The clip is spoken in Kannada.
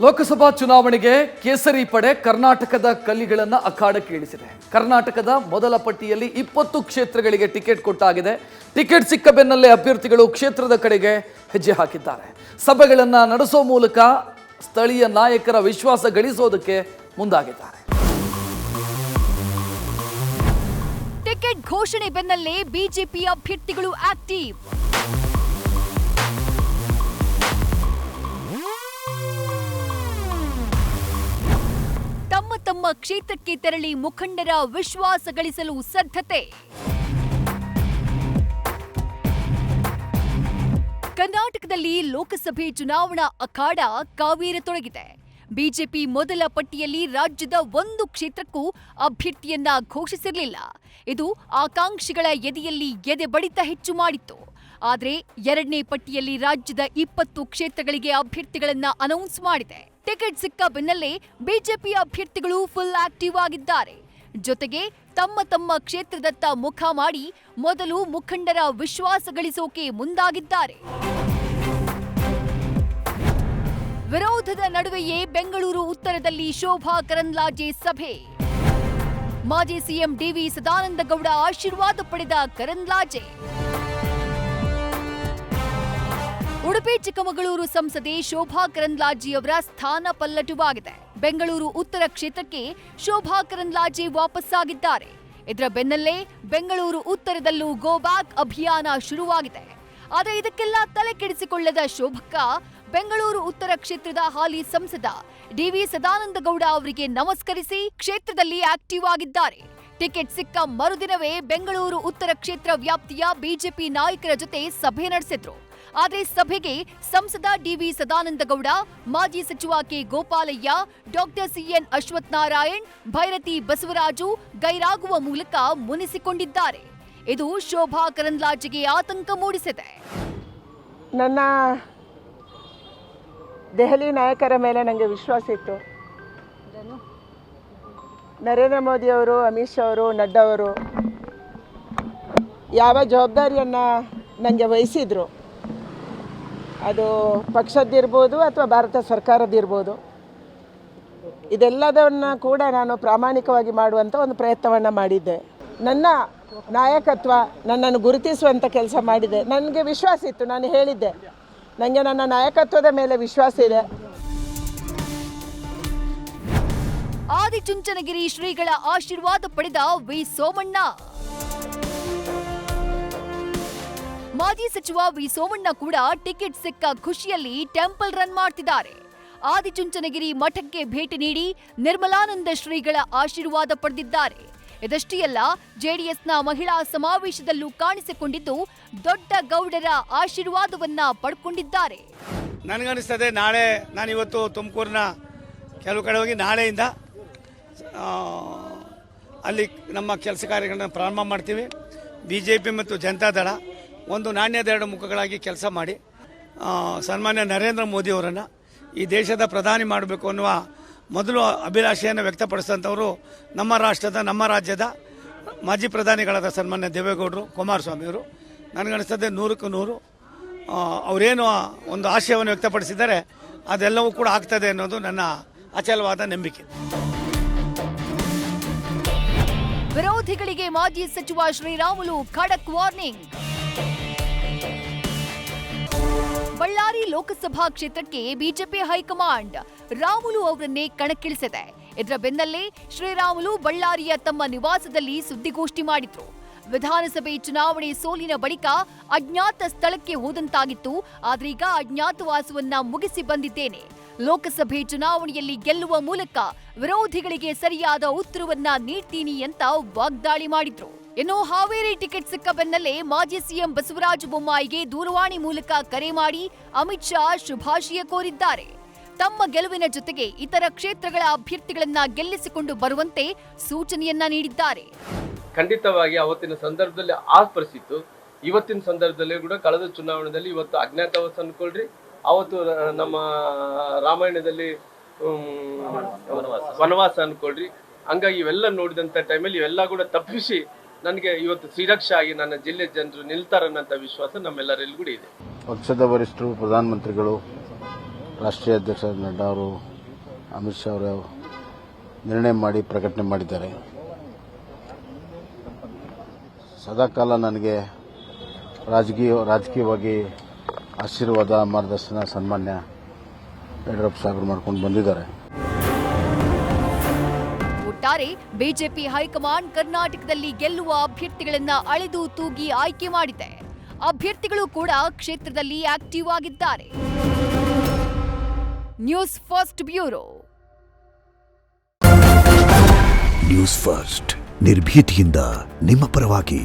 ಲೋಕಸಭಾ ಚುನಾವಣೆಗೆ ಕೇಸರಿ ಪಡೆ ಕರ್ನಾಟಕದ ಕಲ್ಲಿಗಳನ್ನು ಅಖಾಡಕ್ಕೆ ಇಳಿಸಿದೆ. ಕರ್ನಾಟಕದ ಮೊದಲ ಪಟ್ಟಿಯಲ್ಲಿ 20 ಕ್ಷೇತ್ರಗಳಿಗೆ ಟಿಕೆಟ್ ಕೊಟ್ಟಾಗಿದೆ. ಟಿಕೆಟ್ ಸಿಕ್ಕ ಬೆನ್ನಲ್ಲೇ ಅಭ್ಯರ್ಥಿಗಳು ಕ್ಷೇತ್ರದ ಕಡೆಗೆ ಹೆಜ್ಜೆ ಹಾಕಿದ್ದಾರೆ. ಸಭೆಗಳನ್ನು ನಡೆಸೋ ಮೂಲಕ ಸ್ಥಳೀಯ ನಾಯಕರ ವಿಶ್ವಾಸ ಗಳಿಸೋದಕ್ಕೆ ಮುಂದಾಗಿದ್ದಾರೆ. ಟಿಕೆಟ್ ಘೋಷಣೆ ಬೆನ್ನಲ್ಲೇ ಬಿಜೆಪಿ ಅಭ್ಯರ್ಥಿಗಳು ಆಕ್ಟಿವ್. ತಮ್ಮ ಕ್ಷೇತ್ರಕ್ಕೆ ತೆರಳಿ ಮುಖಂಡರ ವಿಶ್ವಾಸ ಗಳಿಸಲು ಸಿದ್ಧತೆ. ಕರ್ನಾಟಕದಲ್ಲಿ ಲೋಕಸಭೆ ಚುನಾವಣಾ ಅಖಾಡ ಕಾವೇರತೊಡಗಿದೆ. ಬಿಜೆಪಿ ಮೊದಲ ಪಟ್ಟಿಯಲ್ಲಿ ರಾಜ್ಯದ 1 ಕ್ಷೇತ್ರಕ್ಕೂ ಅಭ್ಯರ್ಥಿಯನ್ನ ಘೋಷಿಸಿರಲಿಲ್ಲ. ಇದು ಆಕಾಂಕ್ಷಿಗಳ ಎದೆಯಲ್ಲಿ ಎದೆ ಬಡಿತ ಹೆಚ್ಚು ಮಾಡಿತ್ತು. ಆದರೆ 2ನೇ ಪಟ್ಟಿಯಲ್ಲಿ ರಾಜ್ಯದ 20 ಕ್ಷೇತ್ರಗಳಿಗೆ ಅಭ್ಯರ್ಥಿಗಳನ್ನ ಅನೌನ್ಸ್ ಮಾಡಿದೆ. ಟಿಕೆಟ್ ಸಿಕ್ಕ ಬೆನ್ನಲ್ಲೇ ಬಿಜೆಪಿ ಅಭ್ಯರ್ಥಿಗಳು ಫುಲ್ ಆಕ್ಟಿವ್ ಆಗಿದ್ದಾರೆ. ಜೊತೆಗೆ ತಮ್ಮ ಕ್ಷೇತ್ರದತ್ತ ಮುಖ ಮಾಡಿ ಮೊದಲು ಮುಖಂಡರ ವಿಶ್ವಾಸ ಗಳಿಸೋಕೆ ಮುಂದಾಗಿದ್ದಾರೆ. ವಿರೋಧದ ನಡುವೆಯೇ ಬೆಂಗಳೂರು ಉತ್ತರದಲ್ಲಿ ಶೋಭಾ ಕರಂದ್ಲಾಜೆ ಸಭೆ. ಮಾಜಿ ಸಿಎಂ ಡಿವಿ ಸದಾನಂದಗೌಡ ಆಶೀರ್ವಾದ ಪಡೆದ ಕರಂದ್ಲಾಜೆ. ಉಡುಪಿ ಚಿಕ್ಕಮಗಳೂರು ಸಂಸದೆ ಶೋಭಾ ಕರಂದ್ಲಾಜೆಯವರ ಸ್ಥಾನ ಪಲ್ಲಟವಾಗಿದೆ. ಬೆಂಗಳೂರು ಉತ್ತರ ಕ್ಷೇತ್ರಕ್ಕೆ ಶೋಭಾ ಕರಂದ್ಲಾಜೆ ವಾಪಸ್ಸಾಗಿದ್ದಾರೆ. ಇದರ ಬೆನ್ನಲ್ಲೇ ಬೆಂಗಳೂರು ಉತ್ತರದಲ್ಲೂ ಗೋ ಬ್ಯಾಕ್ ಅಭಿಯಾನ ಶುರುವಾಗಿದೆ. ಆದರೆ ಇದಕ್ಕೆಲ್ಲ ತಲೆ ಕೆಡಿಸಿಕೊಳ್ಳದ ಶೋಭಕ್ಕ ಬೆಂಗಳೂರು ಉತ್ತರ ಕ್ಷೇತ್ರದ ಹಾಲಿ ಸಂಸದ ಡಿವಿ ಸದಾನಂದಗೌಡ ಅವರಿಗೆ ನಮಸ್ಕರಿಸಿ ಕ್ಷೇತ್ರದಲ್ಲಿ ಆಕ್ಟಿವ್ ಆಗಿದ್ದಾರೆ. ಟಿಕೆಟ್ ಸಿಕ್ಕ ಮರುದಿನವೇ ಬೆಂಗಳೂರು ಉತ್ತರ ಕ್ಷೇತ್ರ ವ್ಯಾಪ್ತಿಯ ಬಿಜೆಪಿ ನಾಯಕರ ಜೊತೆ ಸಭೆ ನಡೆಸಿದ್ರು. ಆದರೆ ಸಭೆಗೆ ಸಂಸದ ಡಿವಿ ಸದಾನಂದಗೌಡ, ಮಾಜಿ ಸಚಿವ K Gopalaiah, doctor CN Ashwath Narayan, Byrathi Basavaraju ಗೈರಾಗುವ ಮೂಲಕ ಮುನಿಸಿಕೊಂಡಿದ್ದಾರೆ. ಇದು ಶೋಭಾ ಕರಂದ್ಲಾಜೆಗೆ ಆತಂಕ ಮೂಡಿಸಿದೆ. ನನ್ನ ದೆಹಲಿ ನಾಯಕರ ಮೇಲೆ ನನಗೆ ವಿಶ್ವಾಸ ಇತ್ತು. ನರೇಂದ್ರ ಮೋದಿ ಅವರು, ಅಮಿತ್ ಶಾ ಅವರು, ನಡ್ಡಾ ಅವರು ಯಾವ ಜವಾಬ್ದಾರಿಯನ್ನು ನನಗೆ ವಹಿಸಿದ್ರು, ಅದು ಪಕ್ಷದ್ದಿರ್ಬೋದು ಅಥವಾ ಭಾರತ ಸರ್ಕಾರದ್ದಿರ್ಬೋದು, ಇದೆಲ್ಲದನ್ನು ಕೂಡ ನಾನು ಪ್ರಾಮಾಣಿಕವಾಗಿ ಮಾಡುವಂಥ ಒಂದು ಪ್ರಯತ್ನವನ್ನು ಮಾಡಿದ್ದೆ. ನನ್ನ ನಾಯಕತ್ವ ನನ್ನನ್ನು ಗುರುತಿಸುವಂಥ ಕೆಲಸ ಮಾಡಿದೆ. ನನಗೆ ವಿಶ್ವಾಸ ಇತ್ತು, ನಾನು ಹೇಳಿದ್ದೆ, ನನಗೆ ನನ್ನ ನಾಯಕತ್ವದ ಮೇಲೆ ವಿಶ್ವಾಸ ಇದೆ. ಆದಿಚುಂಚನಗಿರಿ ಶ್ರೀಗಳ ಆಶೀರ್ವಾದ ಪಡೆದ ವಿ ಸೋಮಣ್ಣ. ಮಾಜಿ ಸಚಿವ ವಿ ಸೋಮಣ್ಣ ಕೂಡ ಟಿಕೆಟ್ ಸಿಕ್ಕ ಖುಷಿಯಲ್ಲಿ ಟೆಂಪಲ್ ರನ್ ಮಾಡ್ತಿದ್ದಾರೆ. ಆದಿಚುಂಚನಗಿರಿ ಮಠಕ್ಕೆ ಭೇಟಿ ನೀಡಿ ನಿರ್ಮಲಾನಂದ ಶ್ರೀಗಳ ಆಶೀರ್ವಾದ ಪಡೆದಿದ್ದಾರೆ. ಇದಷ್ಟೇ ಅಲ್ಲ, ಜೆಡಿಎಸ್ನ ಮಹಿಳಾ ಸಮಾವೇಶದಲ್ಲೂ ಕಾಣಿಸಿಕೊಂಡಿದ್ದು ದೊಡ್ಡ ಗೌಡರ ಆಶೀರ್ವಾದವನ್ನ ಪಡ್ಕೊಂಡಿದ್ದಾರೆ. ನನಗನ್ನಿಸ್ತದೆ, ನಾಳೆ ನಾನಿವತ್ತು ತುಮಕೂರಿನ ಕೆಲವು ಕಡೆ ಹೋಗಿ ನಾಳೆಯಿಂದ ಅಲ್ಲಿ ನಮ್ಮ ಕೆಲಸ ಕಾರ್ಯಗಳನ್ನ ಪ್ರಾರಂಭ ಮಾಡ್ತೀವಿ. BJP ಮತ್ತು ಜನತಾದಳ ಒಂದು ನಾಣ್ಯದೆರಡು ಮುಖಗಳಾಗಿ ಕೆಲಸ ಮಾಡಿ ಸನ್ಮಾನ್ಯ ನರೇಂದ್ರ ಮೋದಿಯವರನ್ನು ಈ ದೇಶದ ಪ್ರಧಾನಿ ಮಾಡಬೇಕು ಅನ್ನುವ ಮೊದಲು ಅಭಿಲಾಷೆಯನ್ನು ವ್ಯಕ್ತಪಡಿಸಿದಂಥವರು ನಮ್ಮ ರಾಷ್ಟ್ರದ, ನಮ್ಮ ರಾಜ್ಯದ ಮಾಜಿ ಪ್ರಧಾನಿಗಳಾದ ಸನ್ಮಾನ್ಯ ದೇವೇಗೌಡರು, ಕುಮಾರಸ್ವಾಮಿಯವರು. ನನಗನ್ನಿಸ್ತದೆ 100ಕ್ಕೆ 100 ಅವರೇನು ಒಂದು ಆಶಯವನ್ನು ವ್ಯಕ್ತಪಡಿಸಿದ್ದಾರೆ ಅದೆಲ್ಲವೂ ಕೂಡ ಆಗ್ತದೆ ಅನ್ನೋದು ನನ್ನ ಅಚಲವಾದ ನಂಬಿಕೆ. ವಿರೋಧಿಗಳಿಗೆ ಮಾಜಿ ಸಚಿವ ಶ್ರೀರಾಮುಲು ಖಡಕ್ ವಾರ್ನಿಂಗ್. ಬಳ್ಳಾರಿ ಲೋಕಸಭಾ ಕ್ಷೇತ್ರಕ್ಕೆ ಬಿಜೆಪಿ ಹೈಕಮಾಂಡ್ ರಾಮುಲು ಅವರನ್ನೇ ಕಣಕ್ಕಿಳಿಸಿದೆ. ಇದರ ಬೆನ್ನಲ್ಲೇ ಶ್ರೀರಾಮುಲು ಬಳ್ಳಾರಿಯ ತಮ್ಮ ನಿವಾಸದಲ್ಲಿ ಸುದ್ದಿಗೋಷ್ಠಿ ಮಾಡಿದ್ರು. ವಿಧಾನಸಭೆ ಚುನಾವಣೆ ಸೋಲಿನ ಬಳಿಕ ಅಜ್ಞಾತ ಸ್ಥಳಕ್ಕೆ ಹೋದಂತಾಗಿತ್ತು. ಆದ್ರೀಗ ಅಜ್ಞಾತವಾಸವನ್ನ ಮುಗಿಸಿ ಬಂದಿದ್ದೇನೆ. ಲೋಕಸಭೆ ಚುನಾವಣೆಯಲ್ಲಿ ಗೆಲ್ಲುವ ಮೂಲಕ ವಿರೋಧಿಗಳಿಗೆ ಸರಿಯಾದ ಉತ್ತರವನ್ನ ನೀಡ್ತೀನಿ ಅಂತ ವಾಗ್ದಾಳಿ ಮಾಡಿದ್ರು. ಇನ್ನು ಹಾವೇರಿ ಟಿಕೆಟ್ ಸಿಕ್ಕ ಬೆನ್ನಲ್ಲೇ ಮಾಜಿ ಸಿಎಂ ಬಸವರಾಜ ಬೊಮ್ಮಾಯಿಗೆ ದೂರವಾಣಿ ಮೂಲಕ ಕರೆ ಮಾಡಿ ಅಮಿತ್ ಶಾ ಶುಭಾಶಯ ಕೋರಿದ್ದಾರೆ. ತಮ್ಮ ಗೆಲುವಿನ ಜೊತೆಗೆ ಇತರ ಕ್ಷೇತ್ರಗಳ ಅಭ್ಯರ್ಥಿಗಳನ್ನ ಗೆಲ್ಲಿಸಿಕೊಂಡು ಬರುವಂತೆ ಸೂಚನೆಯನ್ನ ನೀಡಿದ್ದಾರೆ. ಖಂಡಿತವಾಗಿ ಅವತ್ತಿನ ಸಂದರ್ಭದಲ್ಲಿ ಆ ಪರಿಸ್ಥಿತಿ, ಇವತ್ತಿನ ಸಂದರ್ಭದಲ್ಲಿ ಕೂಡ ಕಳೆದ ಚುನಾವಣೆಯಲ್ಲಿ ಇವತ್ತು ಅಜ್ಞಾತವಾಸ ಅನ್ಕೊಳ್ರಿ, ಅವತ್ತು ನಮ್ಮ ರಾಮಾಯಣದಲ್ಲಿ ವನವಾಸ ಅನ್ಕೊಳ್ರಿ. ಹಂಗಾಗಿ ಇವೆಲ್ಲ ನೋಡಿದಂಥ ಟೈಮಲ್ಲಿ ಇವೆಲ್ಲ ಕೂಡ ತಪ್ಪಿಸಿ ನನಗೆ ಇವತ್ತು ಶ್ರೀರಕ್ಷಾ ಆಗಿ ನನ್ನ ಜಿಲ್ಲೆ ಜನರು ನಿಲ್ತಾರನ್ನಂತ ವಿಶ್ವಾಸ ನಮ್ಮೆಲ್ಲರಲ್ಲಿ ಕೂಡ ಇದೆ. ಪಕ್ಷದ ವರಿಷ್ಠರು, ಪ್ರಧಾನಮಂತ್ರಿಗಳು, ರಾಷ್ಟ್ರೀಯ ಅಧ್ಯಕ್ಷ ನಡ್ಡಾ ಅವರು, ಅಮಿತ್ ಶಾ ಅವರು ನಿರ್ಣಯ ಮಾಡಿ ಪ್ರಕಟಣೆ ಮಾಡಿದ್ದಾರೆ. ಸದಾಕಾಲ ನನಗೆ ರಾಜಕೀಯವಾಗಿ ಆಶೀರ್ವಾದ, ಮಾರ್ಗದರ್ಶನ ಸನ್ಮಾನ್ಯ ಯಡಿಯೂರಪ್ಪ ಸಾಹೇಬರು ಮಾಡ್ಕೊಂಡು ಬಂದಿದ್ದಾರೆ. ಒಟ್ಟಾರೆ ಬಿಜೆಪಿ ಹೈಕಮಾಂಡ್ ಕರ್ನಾಟಕದಲ್ಲಿ ಗೆಲ್ಲುವ ಅಭ್ಯರ್ಥಿಗಳನ್ನ ಅಳೆದು ತೂಗಿ ಆಯ್ಕೆ ಮಾಡಿದೆ. ಅಭ್ಯರ್ಥಿಗಳು ಕೂಡ ಕ್ಷೇತ್ರದಲ್ಲಿ ಆಕ್ಟಿವ್ ಆಗಿದ್ದಾರೆ. News first bureau. News first ನಿರ್ಭೀತಿಯಿಂದ ನಿಮ್ಮ ಪರವಾಗಿ.